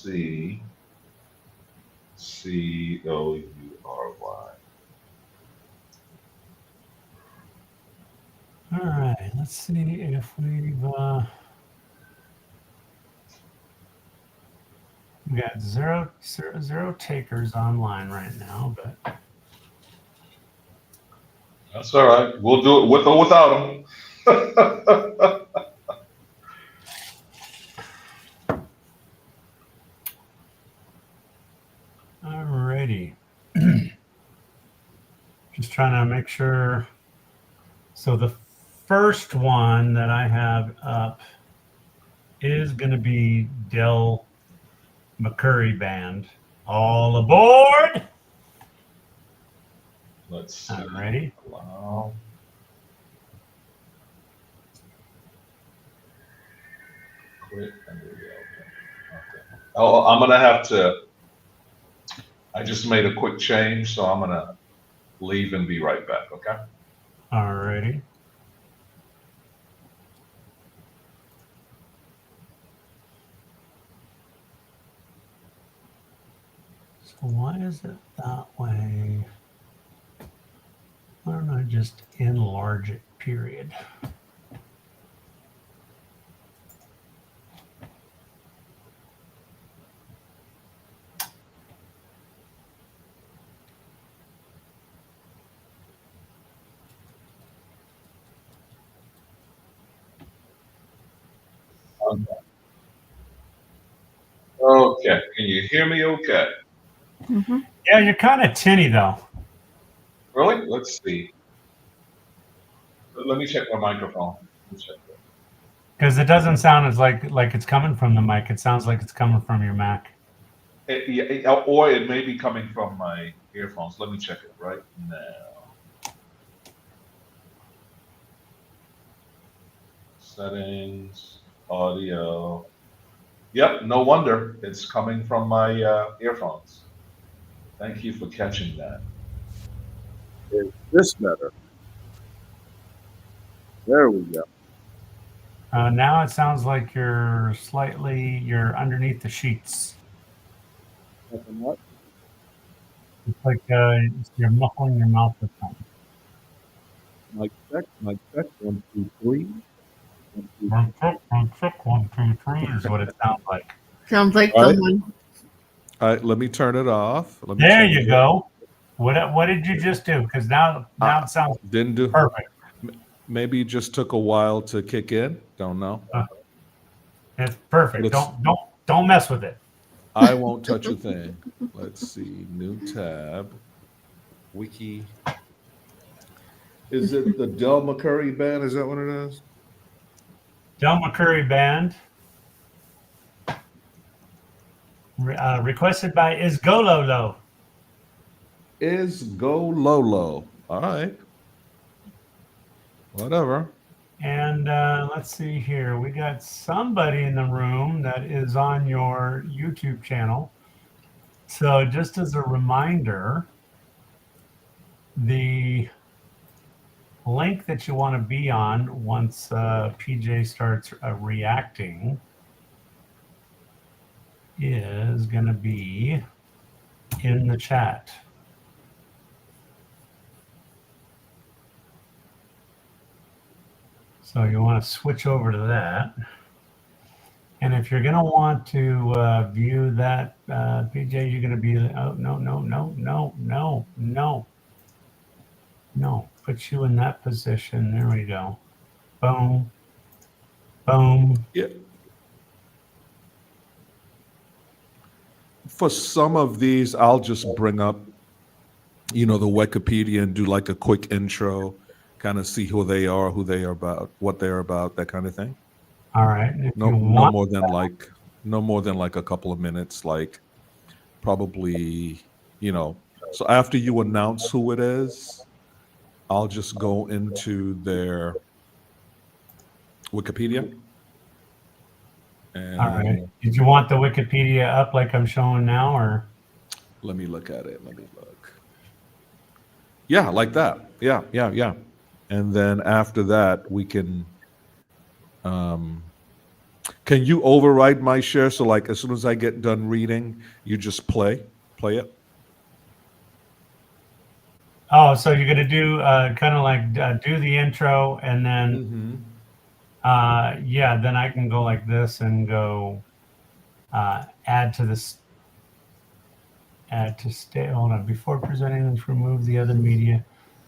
C Coury. All right, let's see if we got zero takers online right now, but That's all right. We'll do it with or without him. all righty. Just trying to make sure. So the first one that I have up is going to be Del McCurry Band. All aboard! Let's see. All righty. Allow. Quit and reopen. Okay. Oh, I'm gonna have to. I just made a quick change, so I'm gonna leave and be right back. Okay. All righty. So why is it that way? Why don't I just enlarge it, period? Okay. Can you hear me? Okay. Mm-hmm. Yeah, you're kind of tinny though. Really? Let's see. Let me check my microphone. Let me check that. Because it doesn't sound as like it's coming from the mic. It sounds like it's coming from your Mac. Or it may be coming from my earphones. Let me check it right now. Settings, audio. Yep, no wonder it's coming from my earphones. Thank you for catching that. Is this better? There we go. Now it sounds like you're underneath the sheets. Nothing much. It's like you're muffling your mouth with something. Mic check, 1, 2, 3. 1, 2, 3. One, two, three is what it sounds like. Sounds like Right. someone. All right, let me turn it off. Let me There change you it. go. What did you just do? Because now it sounds Didn't do. perfect. Maybe it just took a while to kick in. Don't know. It's perfect. Let's- Don't mess with it. I won't touch a thing. Let's see. New tab. Wiki. Is it the Del McCurry band? Is that what it is? Del McCurry Band. Requested by Isgololo. Is Go Lolo. All right. Whatever. And let's see here. We got somebody in the room that is on your YouTube channel. So just as a reminder, the link that you want to be on once PJ starts reacting is going to be in the chat. So you want to switch over to that. And if you're going to want to view that, PJ, you're going to be, oh, no. Put you in that position. There we go. Boom. Boom. Yeah. For some of these, I'll just bring up, the Wikipedia and do like a quick intro, kind of see who they are about, what they're about, that kind of thing. All right. If No, you no want, more than like a couple of minutes, like probably, So after you announce who it is, I'll just go into their Wikipedia. And all right. Did you want the Wikipedia up like I'm showing now, or? let me look at it. Let me look. Yeah, like that. Yeah. And then after that, we can. Can you override my share? So like as soon as I get done reading, you just play it. Oh, so you're gonna do kind of like do the intro, and then Mm-hmm. yeah, then I can go like this and go add to this. Add to stay. Hold on. Before presenting, let's remove the other media.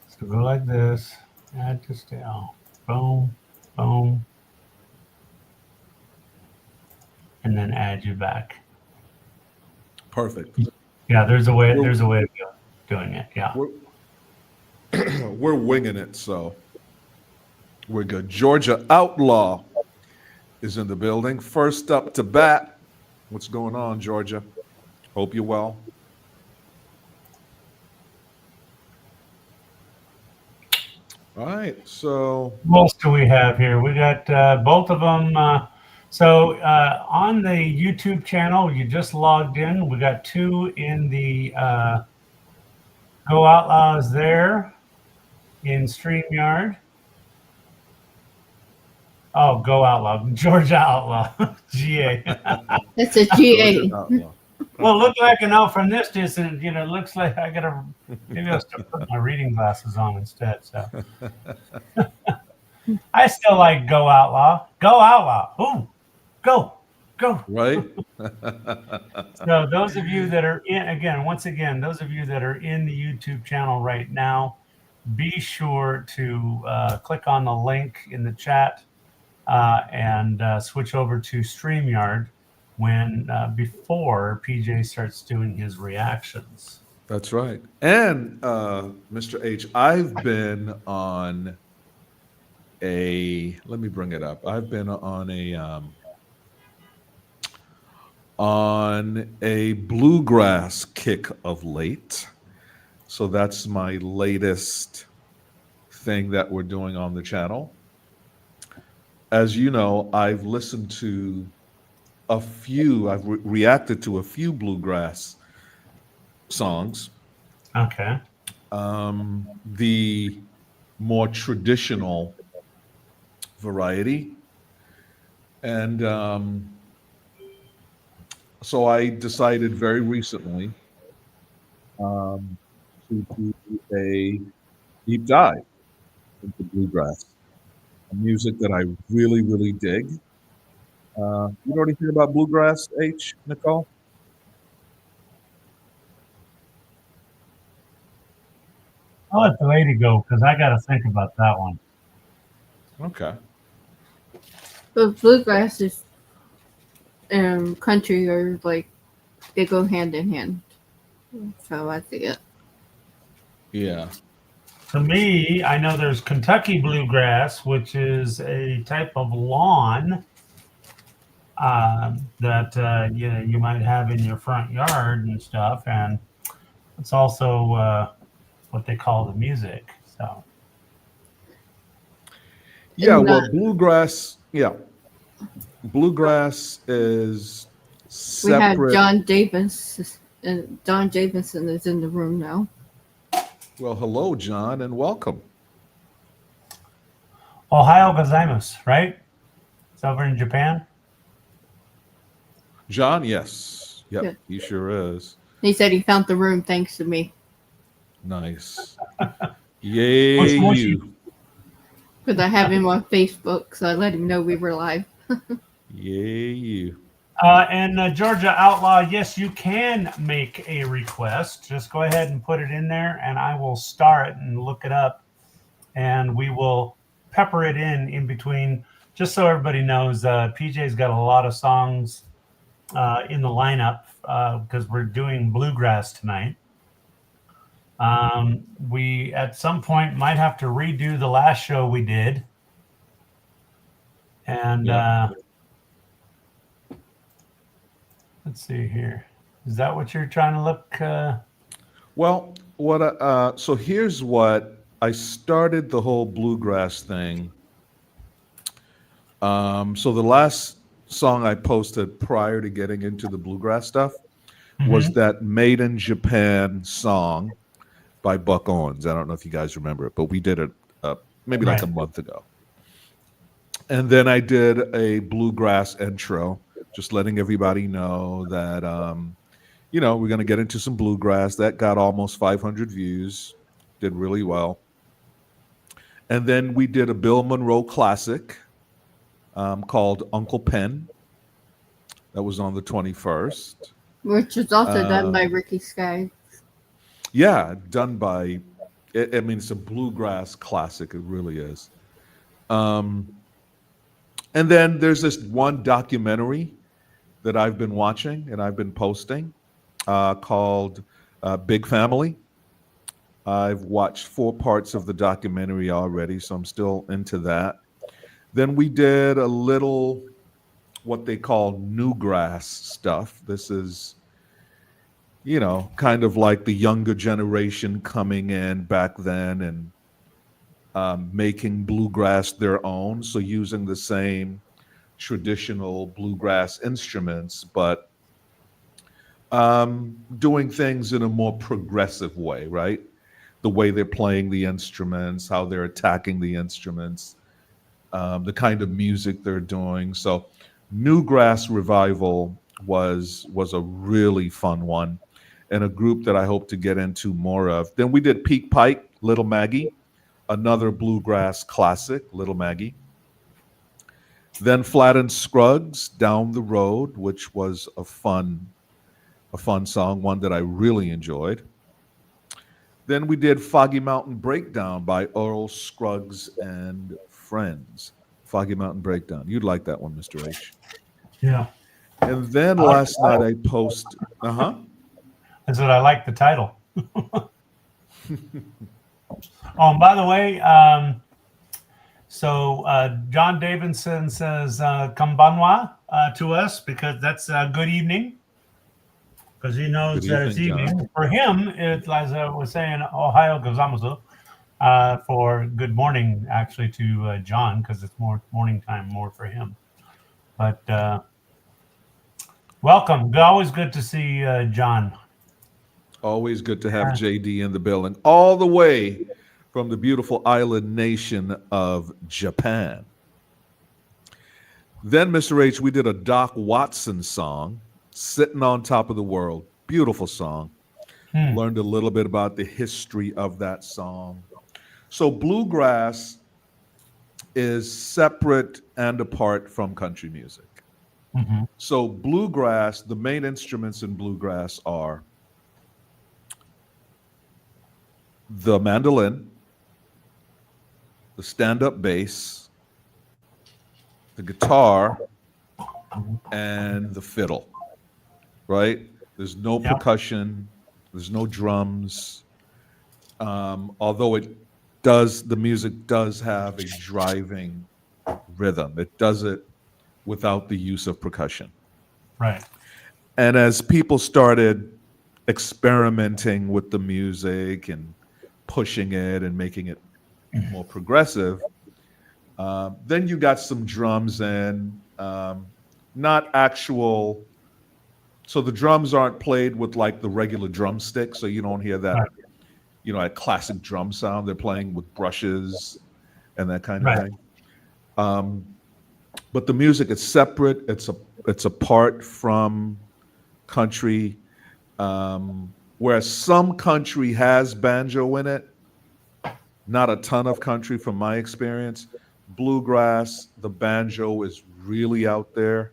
So go like this. Add to stay. Oh, boom, boom, and then add you back. Perfect. Yeah, there's a way. We're, There's a way of doing it. Yeah. we're, we're winging it, so we're good. Georgia Outlaw is in the building. First up to bat. What's going on, Georgia? Hope you're well. All right, so What else do we have here? We got both of them. So on the YouTube channel, you just logged in. We got two in the Go Outlaws there in StreamYard. Oh, Go Outlaw, Georgia Outlaw, GA. That's a GA. Georgia Outlaw. Well, look like from this distance, it looks like I gotta maybe I'll still put my reading glasses on instead. So I still like Go Outlaw. Go Outlaw. Ooh, go. Right? So those of you that are once again, those of you that are in the YouTube channel right now, be sure to click on the link in the chat and switch over to StreamYard when before PJ starts doing his reactions. That's right. And Mr. H, I've been on let me bring it up. I've been on a bluegrass kick of late. So that's my latest thing that we're doing on the channel. As you know, I've listened to I've reacted to a few bluegrass songs. Okay. The more traditional variety. And so I decided very recently to do a deep dive into bluegrass, a music that I really, really dig. You know anything about bluegrass, Nicole? I'll let the lady go because I got to think about that one. Okay. But bluegrass is country are like they go hand in hand. So I see it. Yeah. To me, I know there's Kentucky bluegrass, which is a type of lawn that you might have in your front yard and stuff, and it's also what they call the music. So Yeah, And, well, bluegrass is we have separate. John Davis, and John Jameson is in the room now. Well, hello, John, and welcome. Ohio gozaimasu, right? It's over in Japan. John, yes. Yep, Yeah. he sure is. He said he found the room thanks to me. Nice. Yay, What's you. Because I have him on Facebook, so I let him know we were live. Yay, you. And Georgia Outlaw, yes, you can make a request. Just go ahead and put it in there, and I will star it and look it up, and we will pepper it in between, just so everybody knows. PJ's got a lot of songs in the lineup because we're doing bluegrass tonight. We at some point might have to redo the last show we did, and let's see here. Is that what you're trying to look? Well, so here's what I started the whole bluegrass thing. So the last song I posted prior to getting into the bluegrass stuff was that Made in Japan song by Buck Owens. I don't know if you guys remember it, but we did it maybe like a month ago. And then I did a bluegrass intro, just letting everybody know that, we're going to get into some bluegrass. That got almost 500 views, did really well. And then we did a Bill Monroe classic called Uncle Pen. That was on the 21st. Which is also done by Ricky Sky. Yeah, done by, I mean, it's a bluegrass classic. It really is. And then there's this one documentary that I've been watching and I've been posting called Big Family. I've watched 4 parts of the documentary already, so I'm still into that. Then we did a little what they call newgrass stuff. This is, kind of like the younger generation coming in back then and making bluegrass their own. So using the same traditional bluegrass instruments, but doing things in a more progressive way, right? The way they're playing the instruments, how they're attacking the instruments, the kind of music they're doing. So Newgrass Revival was a really fun one and a group that I hope to get into more of. Then we did Peak Pike, Little Maggie, another bluegrass classic, Little Maggie. Then Flat and Scruggs, Down the Road, which was a fun song, one that I really enjoyed. Then we did Foggy Mountain Breakdown by Earl Scruggs and Friends. Foggy Mountain Breakdown. You'd like that one, Mr. H. Yeah. And then last night I posted. I said I like the title. Oh, and by the way, so John Davidson says "Kambanwa" to us because that's good evening. Because he knows Good that it's evening, evening. John. For him, it's as I was saying, Ohio gozamasu. For good morning, actually, to John, because it's more morning time, more for him. But welcome. Always good to see John. Always good to have JD in the building, all the way from the beautiful island nation of Japan. Then, Mr. H, we did a Doc Watson song, Sitting on Top of the World. Beautiful song. Learned a little bit about the history of that song. So bluegrass is separate and apart from country music. Mm-hmm. So bluegrass, the main instruments in bluegrass are the mandolin, the stand-up bass, the guitar, and the fiddle, right? There's no percussion, there's no drums. Although the music does have a driving rhythm. It does it without the use of percussion. Right. And as people started experimenting with the music and pushing it and making it more progressive, then you got some drums and not actual. So the drums aren't played with like the regular drumstick, so you don't hear that, a classic drum sound. They're playing with brushes and that kind of thing. But the music is separate. It's apart from country. Whereas some country has banjo in it, not a ton of country from my experience. Bluegrass, the banjo is really out there.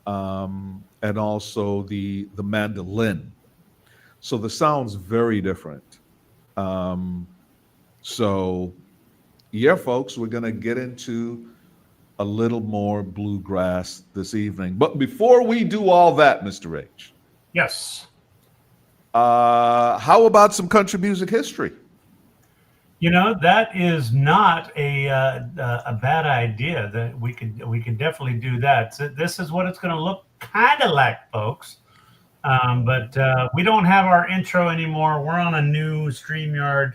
And also the mandolin. So the sound's very different. So yeah, folks, we're going to get into a little more bluegrass this evening. But before we do all that, Mr. H. Yes. How about some country music history? That is not a bad idea. That we can definitely do that. So this is what it's going to look kind of like, folks. But we don't have our intro anymore. We're on a new StreamYard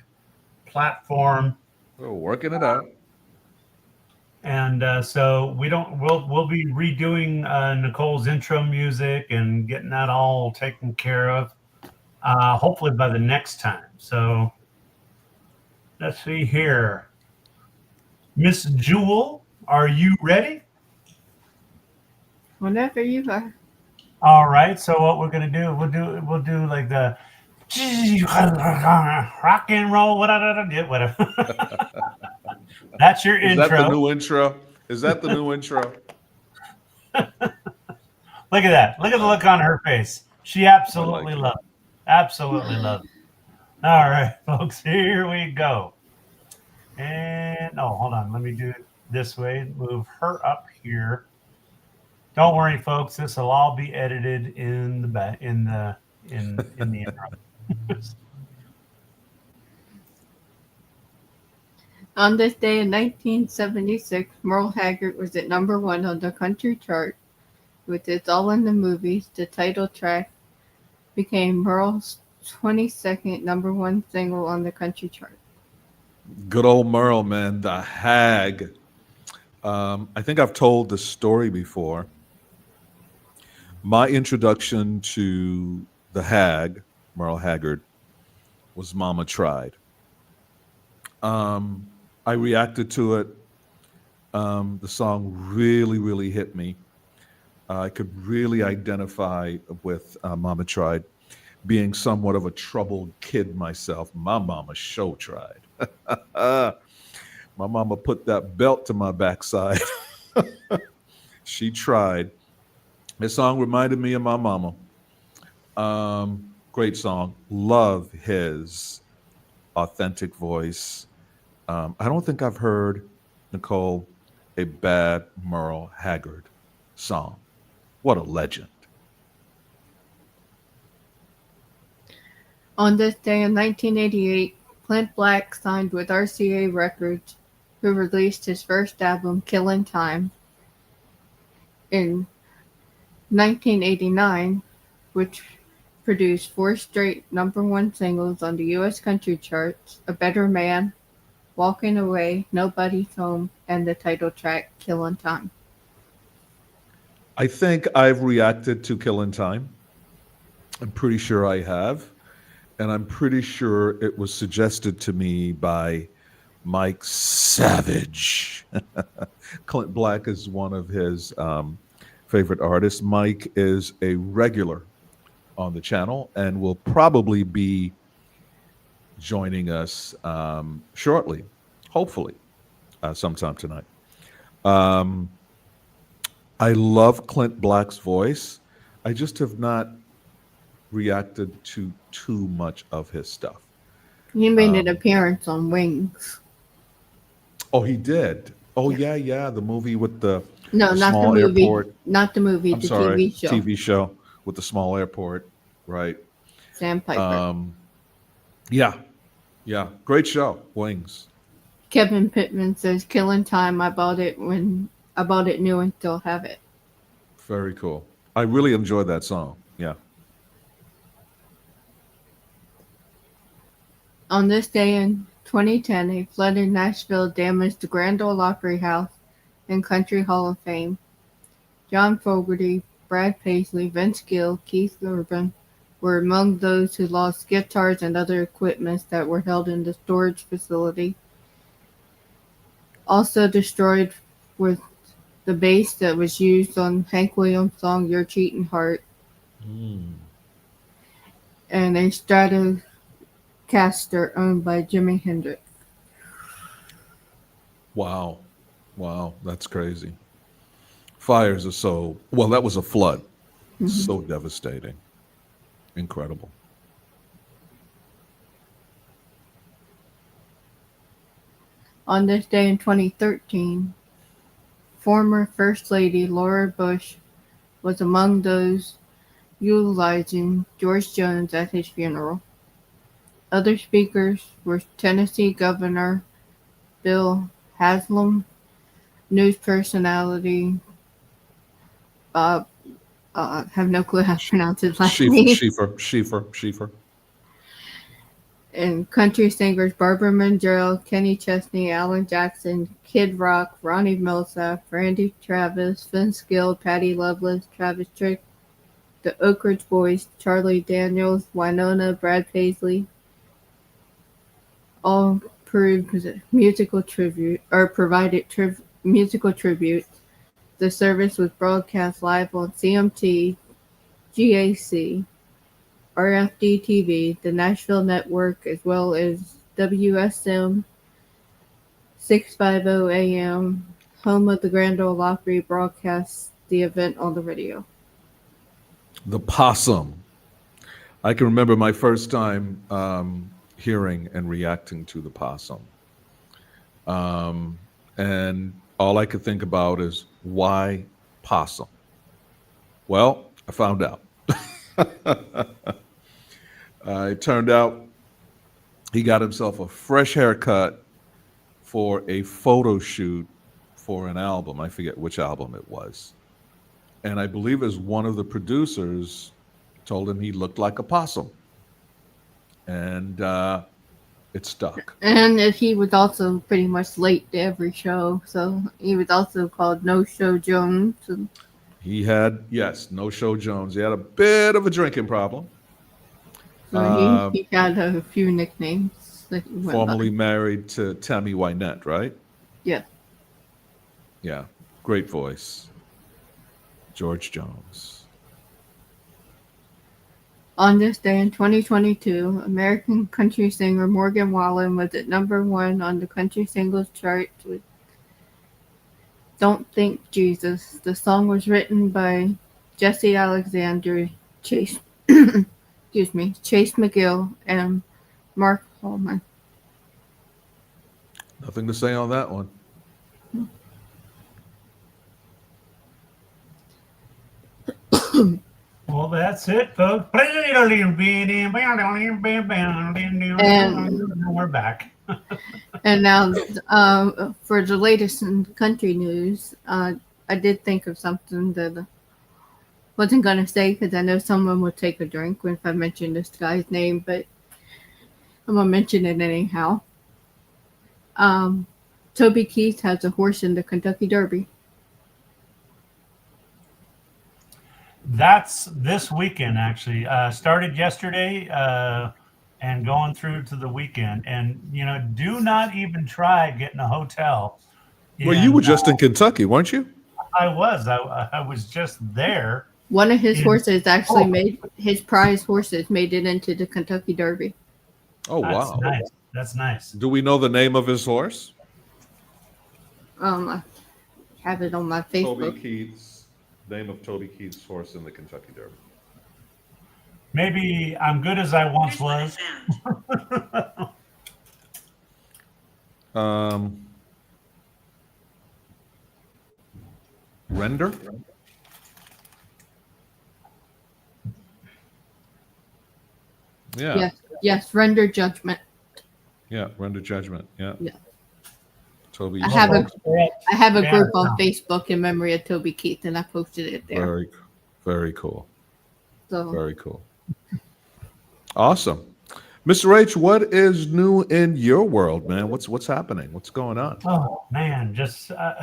platform. We're working it out. And so we'll be redoing Nicole's intro music and getting that all taken care of. Hopefully by the next time. So let's see here. Miss Jewel, Are you ready? Whenever you are. All right. So what we're gonna do? We'll do like the rock and roll. Whatever. That's your Is that the intro. new intro? Is that the new intro? Look at that. Look at the look on her face. She I like absolutely it. loves it. Absolutely loves it. All right, folks, here we go. And hold on. Let me do it this way. Move her up here. Don't worry, folks. This will all be edited in the in the intro. On this day in 1976, Merle Haggard was at number 1 on the country chart with It's All in the Movies. The title track became Merle's 22nd number 1 single on the country chart. Good old Merle, man, the hag. I think I've told the story before. My introduction to the hag, Merle Haggard, was Mama Tried. I reacted to it. The song really, really hit me. I could really identify with Mama Tried, being somewhat of a troubled kid myself. My mama sure tried. My mama put that belt to my backside. She tried. This song reminded me of my mama. Great song. Love his authentic voice. I don't think I've heard, Nicole, a bad Merle Haggard song. What a legend. On this day in 1988, Clint Black signed with RCA Records, who released his first album, Killin' Time, in 1989, which produced 4 straight number 1 singles on the U.S. country charts: A Better Man, Walking Away, Nobody's Home, and the title track, Killin' Time. I think I've reacted to Killin' Time. I'm pretty sure I have. And I'm pretty sure it was suggested to me by Mike Savage. Clint Black is one of his favorite artists. Mike is a regular on the channel and will probably be joining us shortly, hopefully, sometime tonight. I love Clint Black's voice. I just have not reacted to too much of his stuff. He made an appearance on Wings. Oh, he did. Oh, yeah. The movie with the No, not the small movie. airport. Not the movie, I'm the sorry, TV show. TV show with the small airport, right? Sandpiper. Yeah. Great show, Wings. Kevin Pittman says, "Killin' Time. I bought it new and still have it." Very cool. I really enjoyed that song. Yeah. On this day in 2010, a flood in Nashville damaged the Grand Ole Opry House and Country Hall of Fame. John Fogerty, Brad Paisley, Vince Gill, Keith Urban were among those who lost guitars and other equipment that were held in the storage facility. Also destroyed was the bass that was used on Hank Williams' song "Your Cheatin' Heart" and a Stratocaster owned by Jimi Hendrix. Wow. That's crazy. Fires are that was a flood. So devastating. Incredible. On this day in 2013, former First Lady Laura Bush was among those eulogizing George Jones at his funeral. Other speakers were Tennessee Governor Bill Haslam, news personality Bob, have no clue how to pronounce his last name, Schieffer. and country singers Barbara Mandrell, Kenny Chesney, Alan Jackson, Kid Rock, Ronnie Milsap, Randy Travis, Vince Gill, Patty Loveless, Travis Tritt, the Oak Ridge Boys, Charlie Daniels, Winona, Brad Paisley, all proved musical tribute or provided musical tribute. The service was broadcast live on CMT, GAC, RFD-TV, the Nashville Network, as well as WSM 650 AM, home of the Grand Ole Opry, broadcasts the event on the radio. The possum. I can remember my first time hearing and reacting to the possum. And all I could think about is, why possum? Well, I found out. It turned out he got himself a fresh haircut for a photo shoot for an album. I forget which album it was. And I believe as one of the producers told him he looked like a possum. And it stuck. And he was also pretty much late to every show, so he was also called No Show Jones. He had, yes, No Show Jones. He had a bit of a drinking problem. So he had a few nicknames that he went Formerly by. married to Tammy Wynette, right? Yeah. Yeah, great voice. George Jones. On this day in 2022, American country singer Morgan Wallen was at #1 on the country singles chart with Don't Think Jesus. The song was written by Jesse Alexander, Chase Chase McGill, and Mark Holman. Nothing to say on that one. Well, that's it, folks. And we're back. And now, for the latest in country news, I did think of something that I wasn't going to say because I know someone will take a drink if I mention this guy's name, but I'm going to mention it anyhow. Toby Keith has a horse in the Kentucky Derby. That's this weekend, actually. Started yesterday and going through to the weekend. And, do not even try getting a hotel. Well, you were just in Kentucky, weren't you? I was. I was just there. One of his horses actually his prize horses made it into the Kentucky Derby. Oh, That's wow. nice. That's nice. Do we know the name of his horse? I have it on my Facebook. Toby Keith's. Name of Toby Keith's horse in the Kentucky Derby. Maybe I'm good as I once was. Render? Yeah. Yes, render judgment. Yeah, render judgment. Yeah. Yeah. Toby. I have a group on Yeah. Facebook in memory of Toby Keith, and I posted it there. Very, very cool. So Very cool. Awesome. Mr. H, what is new in your world, man? What's happening? What's going on? Oh man, just so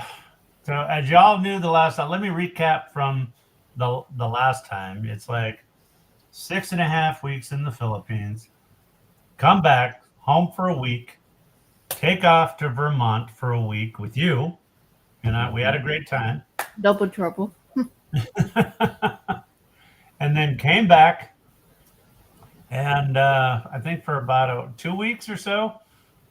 as y'all knew the last time, let me recap from the last time. It's like 6.5 weeks in the Philippines, come back home for a week, take off to Vermont for a week with you, and we had a great time. double trouble. And then came back, and I think for about 2 weeks or so,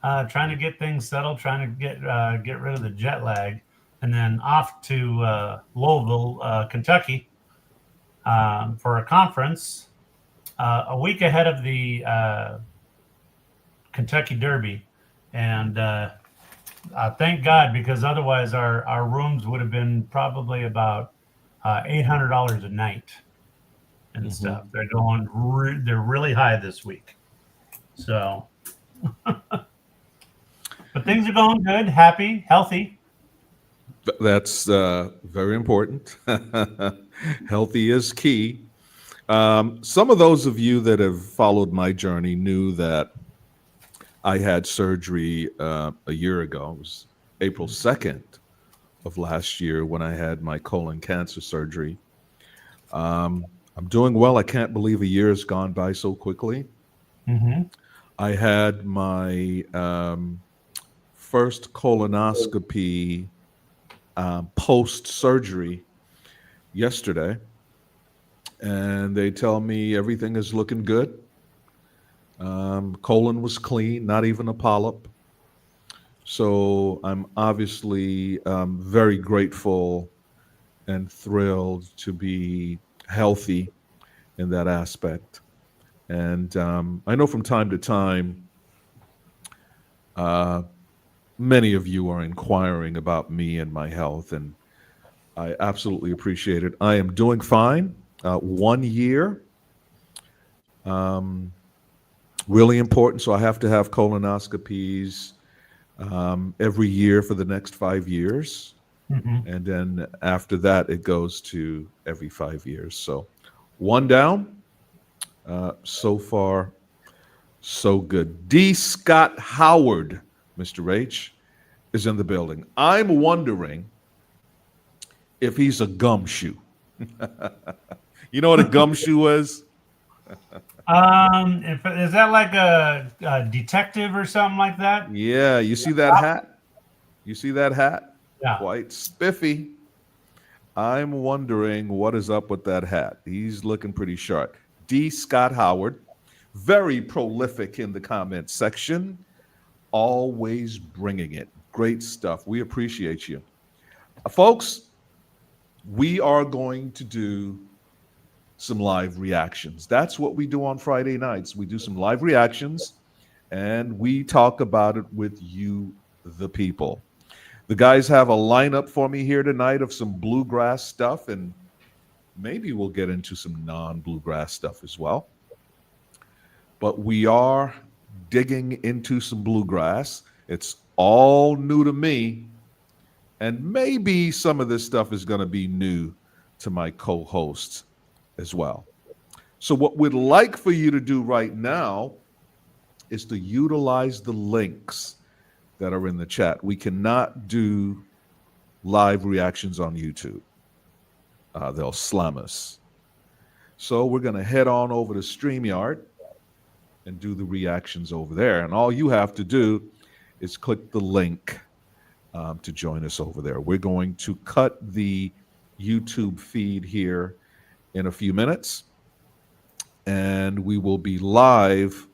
trying to get things settled, trying to get rid of the jet lag, and then off to Louisville, Kentucky, for a conference a week ahead of the Kentucky Derby, and thank God, because otherwise our rooms would have been probably about $800 a night and stuff. They're going, they're really high this week. So, but things are going good, happy, healthy. That's very important. Healthy is key. Some of those of you that have followed my journey knew that I had surgery a year ago. It was April 2nd of last year when I had my colon cancer surgery. I'm doing well. I can't believe a year has gone by so quickly. Mm-hmm. I had my first colonoscopy post surgery yesterday, and they tell me everything is looking good. Colon was clean, not even a polyp. So I'm obviously very grateful and thrilled to be healthy in that aspect. And I know from time to time, many of you are inquiring about me and my health, and I absolutely appreciate it. I am doing fine. 1 year, really important. So I have to have colonoscopies every year for the next 5 years. Mhm. And then after that, it goes to every 5 years. So 1 down. So far, so good. D. Scott Howard, Mr. H, is in the building. I'm wondering if he's a gumshoe. You know what a gumshoe is? Is that like a detective or something like that? Yeah, you see that hat? You see that hat? Yeah. Quite spiffy. I'm wondering what is up with that hat. He's looking pretty sharp. D. Scott Howard, very prolific in the comment section, always bringing it. Great stuff. We appreciate you. Folks, we are going to do some live reactions. That's what we do on Friday nights. We do some live reactions and we talk about it with you, the people. The guys have a lineup for me here tonight of some bluegrass stuff, and maybe we'll get into some non-bluegrass stuff as well. But we are digging into some bluegrass. It's all new to me, and maybe some of this stuff is going to be new to my co-hosts as well. So what we'd like for you to do right now is to utilize the links that are in the chat. We cannot do live reactions on YouTube. They'll slam us. So we're going to head on over to StreamYard and do the reactions over there. And all you have to do is click the link to join us over there. We're going to cut the YouTube feed here in a few minutes, and we will be live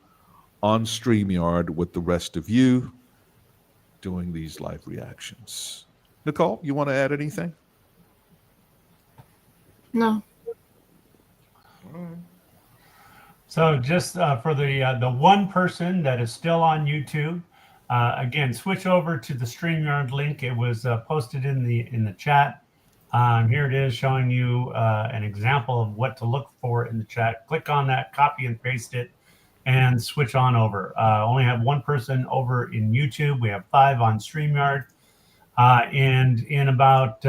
on StreamYard with the rest of you doing these live reactions. Nicole, you want to add anything? No. So just for the one person that is still on YouTube, again, switch over to the StreamYard link. It was posted in the chat. Here it is showing you an example of what to look for in the chat. Click on that, copy and paste it, and switch on over. Only have one person over in YouTube. We have 5 on StreamYard. And in about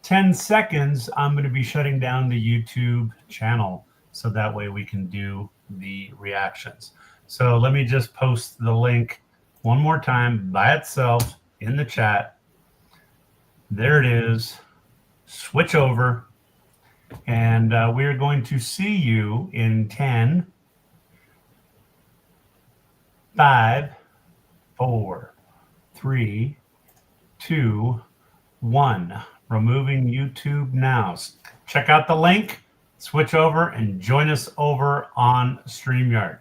10 seconds, I'm going to be shutting down the YouTube channel, so that way we can do the reactions. So let me just post the link one more time by itself in the chat. There it is. Switch over. And we're going to see you in 10, 5, 4, 3, 2, 1. Removing YouTube now. Check out the link, switch over, and join us over on StreamYard.